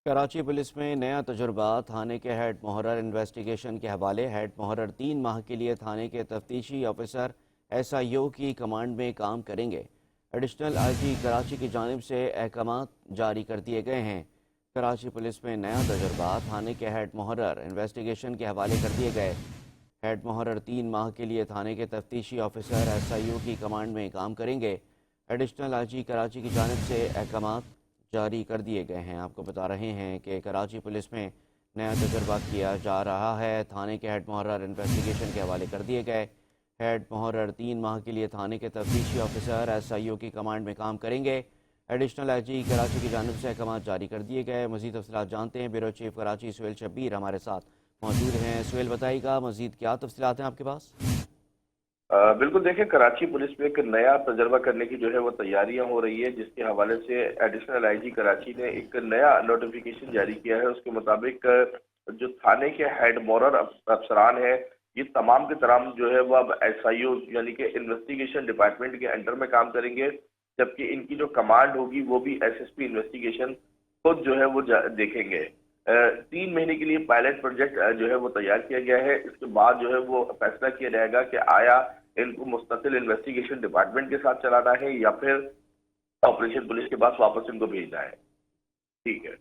Karachi police میں نیا تجربہ تھانے کے ہیڈ محرر انویسٹیگیشن کے حوالے ہیڈ محرر 3 ماہ کے لیے تھانے کے تفتیشی آفیسر SIO کی کمانڈ میں کام کریں گے۔ ایڈیشنل IG کراچی کی جانب سے احکامات جاری کر دیے گئے ہیں۔ کراچی پولیس میں نیا تجربہ تھانے کے ہیڈ محرر انویسٹیگیشن کے حوالے کر دیے گئے۔ ہیڈ محرر 3 ماہ کے لیے تھانے کے تفتیشی آفیسر SIO کی کمانڈ میں کام کریں گے۔ ایڈیشنل IG کراچی کی جانب سے احکامات جاری کر دیے گئے ہیں۔ آپ کو بتا رہے ہیں کہ کراچی پولیس میں نیا تجربہ کیا جا رہا ہے۔ تھانے کے ہیڈ محرر انویسٹیگیشن کے حوالے کر دیے گئے۔ ہیڈ محرر 3 ماہ کے لیے تھانے کے تفتیشی آفیسر SIO کی کمانڈ میں کام کریں گے۔ ایڈیشنل IG کراچی کی جانب سے احکامات جاری کر دیے گئے۔ مزید تفصیلات جانتے ہیں، بیورو چیف کراچی سہیل شبیر ہمارے ساتھ موجود ہیں۔ سہیل بتائیے گا مزید کیا تفصیلات ہیں آپ کے پاس؟ بالکل دیکھیں، کراچی پولیس میں ایک نیا تجربہ کرنے کی جو ہے وہ تیاریاں ہو رہی ہے، جس کے حوالے سے ایڈیشنل IG کراچی نے ایک نیا نوٹیفیکیشن جاری کیا ہے۔ اس کے مطابق جو تھانے کے ہیڈ مورر افسران ہیں، یہ تمام کے تمام جو ہے وہ اب SIO یعنی کہ انویسٹیگیشن ڈپارٹمنٹ کے انڈر میں کام کریں گے، جبکہ ان کی جو کمانڈ ہوگی وہ بھی SSP انویسٹیگیشن خود جو ہے وہ دیکھیں گے۔ 3 مہینے کے لیے پائلٹ پروجیکٹ جو ہے وہ تیار کیا گیا ہے۔ اس کے بعد جو ہے وہ فیصلہ کیا جائے گا کہ آیا ان کو مستقل انویسٹیگیشن ڈپارٹمنٹ کے ساتھ چلانا ہے یا پھر آپریشن پولیس کے پاس واپس ان کو بھیجنا ہے۔ ٹھیک ہے،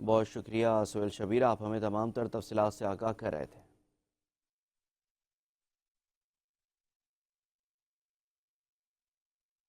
بہت شکریہ سہیل شبیر، آپ ہمیں تمام تر تفصیلات سے آگاہ کر رہے تھے۔